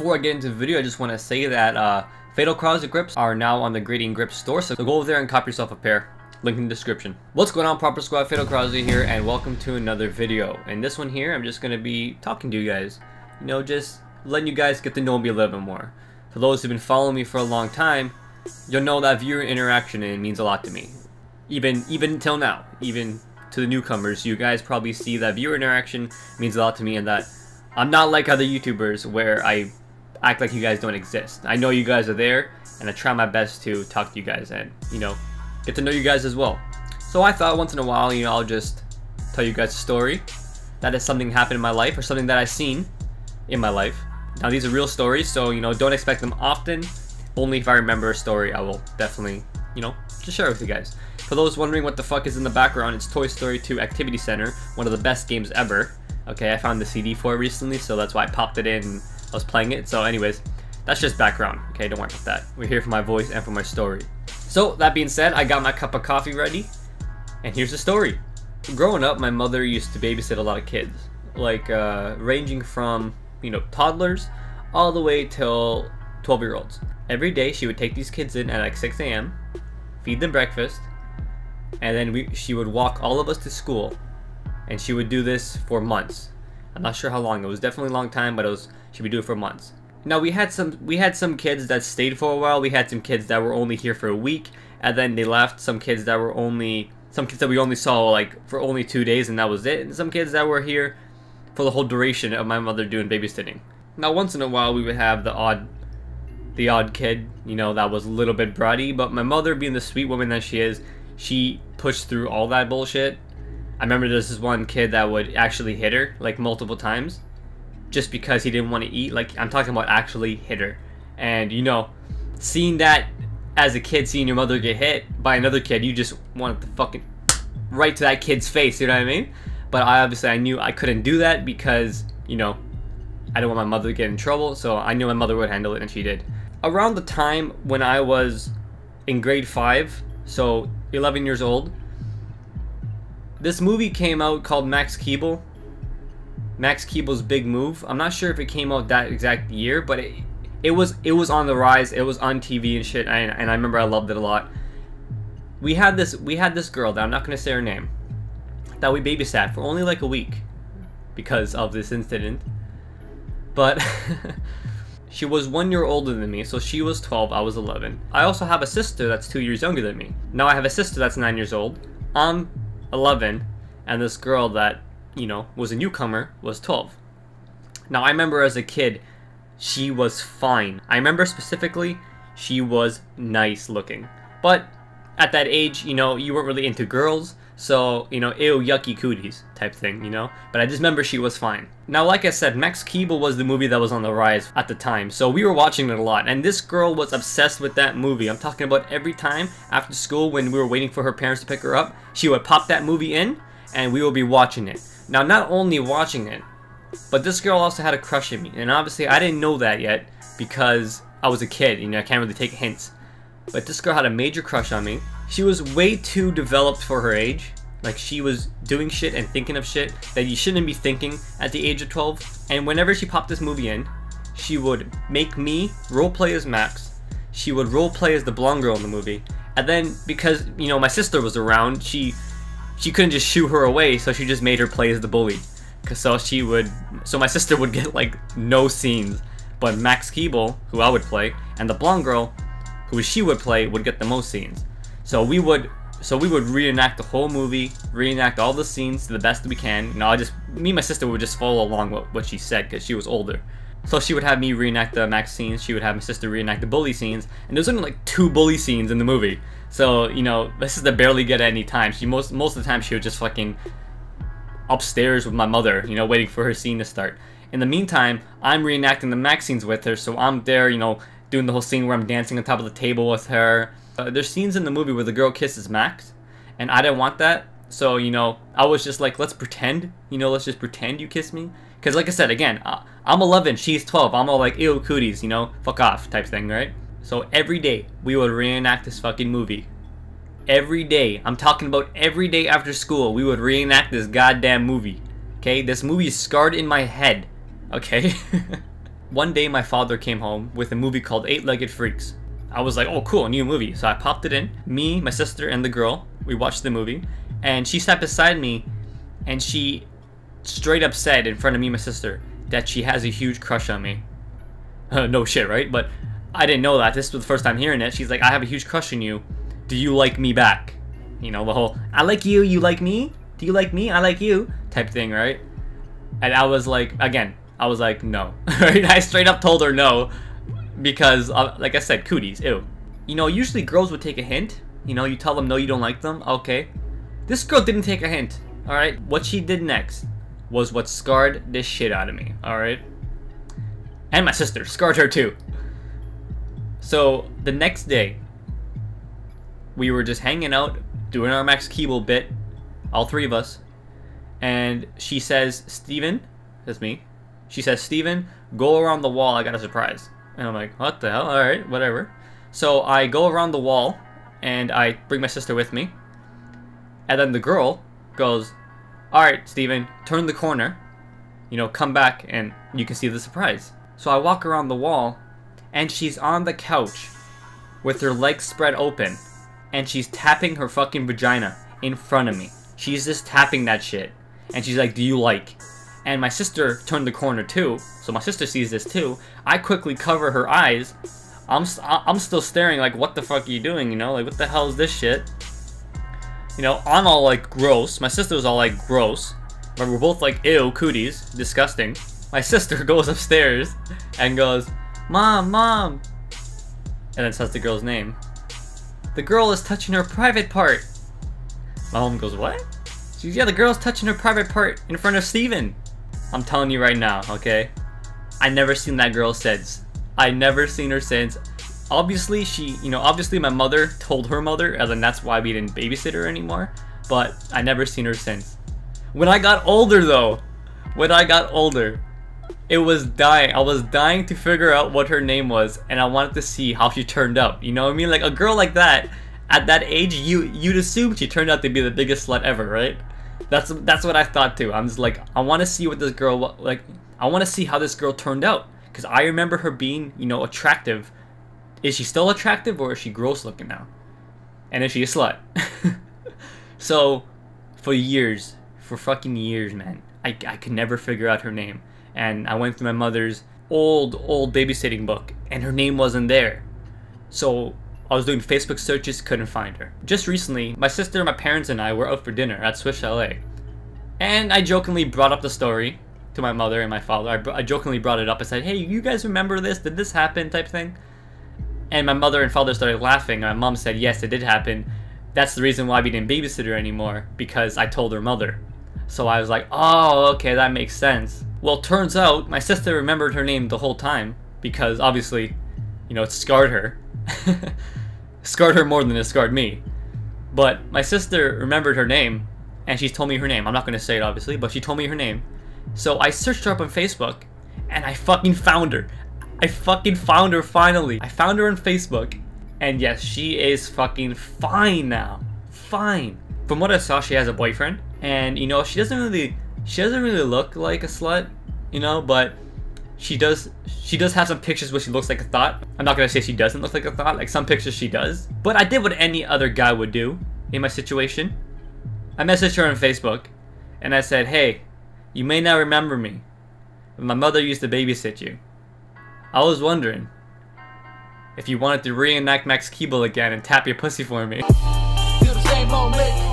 before I get into the video, I just want to say that Fatal Crowzi grips are now on the Grading Grip store, so go over there and cop yourself a pair. Link in the description. What's going on, Proper Squad? Fatal Crowzi here, and welcome to another video. In this one here, I'm just going to be talking to you guys. You know, just letting you guys get to know me a little bit more. For those who've been following me for a long time, you'll know that viewer interaction means a lot to me. Even till now, even to the newcomers, you guys probably see that viewer interaction means a lot to me, and that I'm not like other YouTubers where I act like you guys don't exist. I know you guys are there, and I try my best to talk to you guys and, you know, get to know you guys as well. So I thought once in a while, you know, I'll just tell you guys a story that is something happened in my life or something that I've seen in my life. Now these are real stories, so, you know, don't expect them often. Only if I remember a story, I will definitely, you know, just share it with you guys. For those wondering what the fuck is in the background, it's Toy Story 2 Activity Center, one of the best games ever. Okay, I found the CD for it recently, so that's why I popped it in and I was playing it. So anyways, that's just background. Okay, don't worry about that. We're here for my voice and for my story. So that being said, I got my cup of coffee ready, and here's the story. Growing up, my mother used to babysit a lot of kids, like ranging from, you know, toddlers all the way till 12-year-olds. Every day she would take these kids in at like 6 a.m., feed them breakfast, and then she would walk all of us to school. And she would do this for months. I'm not sure how long. It was definitely a long time, but she would do it for months. Now we had some kids that stayed for a while. We had some kids that were only here for a week, and then they left. Some kids that we only saw like for only 2 days, and that was it. And some kids that were here for the whole duration of my mother doing babysitting. Now once in a while we would have the odd kid, you know, that was a little bit bratty, but my mother, being the sweet woman that she is, she pushed through all that bullshit. I remember there's this one kid that would actually hit her like multiple times just because he didn't want to eat. Like, I'm talking about actually hit her. And, you know, seeing that as a kid, seeing your mother get hit by another kid, you just wanted to fucking right to that kid's face, you know what I mean? But I knew I couldn't do that because, you know, I didn't want my mother to get in trouble, so I knew my mother would handle it, and she did. Around the time when I was in grade 5, so 11 years old, this movie came out called Max Keeble. Max Keeble's Big Move. I'm not sure if it came out that exact year, but it was on the rise. It was on TV and shit, and I remember I loved it a lot. We had this girl that I'm not gonna say her name, that we babysat for only like a week because of this incident. But she was 1 year older than me, so she was 12, I was 11. I also have a sister that's 2 years younger than me. Now I have a sister that's 9 years old. I'm 11, and this girl that, you know, was a newcomer was 12. Now I remember as a kid, she was fine. I remember specifically, she was nice looking. But at that age, you know, you weren't really into girls, so, you know, ew, yucky cooties type thing, you know? But I just remember she was fine. Now, like I said, Max Keeble was the movie that was on the rise at the time, so we were watching it a lot, and this girl was obsessed with that movie. I'm talking about every time after school when we were waiting for her parents to pick her up, she would pop that movie in, and we would be watching it. Now, not only watching it, but this girl also had a crush on me, and obviously I didn't know that yet because I was a kid, you know, I can't really take hints. But this girl had a major crush on me. She was way too developed for her age. Like, she was doing shit and thinking of shit that you shouldn't be thinking at the age of 12. And whenever she popped this movie in, she would make me roleplay as Max. She would roleplay as the blonde girl in the movie. And then, because, you know, my sister was around, she couldn't just shoo her away, so she just made her play as the bully. So my sister would get, like, no scenes. But Max Keeble, who I would play, and the blonde girl, who she would play, would get the most scenes. So we would reenact the whole movie, reenact all the scenes to the best we can. You know, me and my sister would just follow along what she said because she was older. So she would have me reenact the Max scenes, she would have my sister reenact the bully scenes, and there's only like 2 bully scenes in the movie. So, you know, my sister barely get any time. Most of the time she was just fucking upstairs with my mother, you know, waiting for her scene to start. In the meantime, I'm reenacting the Max scenes with her, so I'm there, you know, doing the whole scene where I'm dancing on top of the table with her. There's scenes in the movie where the girl kisses Max, and I didn't want that, so, you know, I was just like, let's pretend, you know, let's just pretend you kiss me. Because, like I said, again, I'm 11, she's 12, I'm all like, ew, cooties, you know, fuck off, type thing, right? So every day, we would reenact this fucking movie. Every day, I'm talking about every day after school, we would reenact this goddamn movie. Okay, this movie is scarred in my head, okay? One day my father came home with a movie called Eight-Legged Freaks. I was like, oh cool, a new movie. So I popped it in. Me, my sister, and the girl, we watched the movie. And she sat beside me and she straight up said in front of me and my sister that she has a huge crush on me. No shit, right? But I didn't know that. This was the first time hearing it. She's like, I have a huge crush on you. Do you like me back? You know, the whole, I like you, you like me? Do you like me? I like you type thing, right? And I was like, again, I was like, no. Right? I straight up told her no because, like I said, cooties, ew. You know, usually girls would take a hint. You know, you tell them no, you don't like them. Okay. This girl didn't take a hint. Alright? What she did next was what scarred this shit out of me. Alright? And my sister. Scarred her too. So, the next day, we were just hanging out, doing our Max Keeble bit. All three of us. And she says, Steven, that's me. She says, Steven, go around the wall, I got a surprise. And I'm like, what the hell? Alright, whatever. So I go around the wall, and I bring my sister with me. And then the girl goes, alright, Steven, turn the corner. You know, come back, and you can see the surprise. So I walk around the wall, and she's on the couch with her legs spread open. And she's tapping her fucking vagina in front of me. She's just tapping that shit. And she's like, do you like? And my sister turned the corner too, so my sister sees this too. I quickly cover her eyes. I'm still staring like, what the fuck are you doing, you know? Like, what the hell is this shit? You know, I'm all like, gross. My sister's all like, gross. But we're both like, ew, cooties, disgusting. My sister goes upstairs and goes, Mom, Mom. And then says the girl's name. The girl is touching her private part. My mom goes, what? She's, yeah, the girl's touching her private part in front of Steven. I'm telling you right now, okay? I never seen that girl since. I never seen her since. Obviously, obviously my mother told her mother, and then that's why we didn't babysit her anymore. But I never seen her since. When I got older, though, it was dying. I was dying to figure out what her name was, and I wanted to see how she turned out. You know what I mean? Like, a girl like that, at that age, you'd assume she turned out to be the biggest slut ever, right? That's what I thought too. I'm just like, I want to see what this girl, like, I want to see how this girl turned out. Because I remember her being, you know, attractive. Is she still attractive, or is she gross looking now? And is she a slut? So, for fucking years, man, I could never figure out her name. And I went through my mother's old babysitting book, and her name wasn't there. So I was doing Facebook searches, couldn't find her. Just recently, my sister, my parents, and I were out for dinner at Swiss Chalet. And I jokingly brought up the story to my mother and my father. I jokingly brought it up. I said, hey, you guys remember this? Did this happen? Type thing. And my mother and father started laughing. And my mom said, yes, it did happen. That's the reason why we didn't babysit her anymore, because I told her mother. So I was like, oh, okay, that makes sense. Well, turns out my sister remembered her name the whole time, because obviously, you know, it scarred her. Scarred her more than it scarred me. But my sister remembered her name, and she told me her name. I'm not going to say it, obviously, but she told me her name. So I searched her up on Facebook, and I fucking found her. I fucking found her finally. I found her on Facebook, and yes, she is fucking fine now. Fine. From what I saw, she has a boyfriend, and you know, she doesn't really look like a slut, you know, but she does have some pictures where she looks like a thought. I'm not gonna say she doesn't look like a thought, like some pictures she does. But I did what any other guy would do in my situation. I messaged her on Facebook, and I said, hey, you may not remember me, but my mother used to babysit you. I was wondering if you wanted to reenact Max Keeble again and tap your pussy for me. Feel the same moment.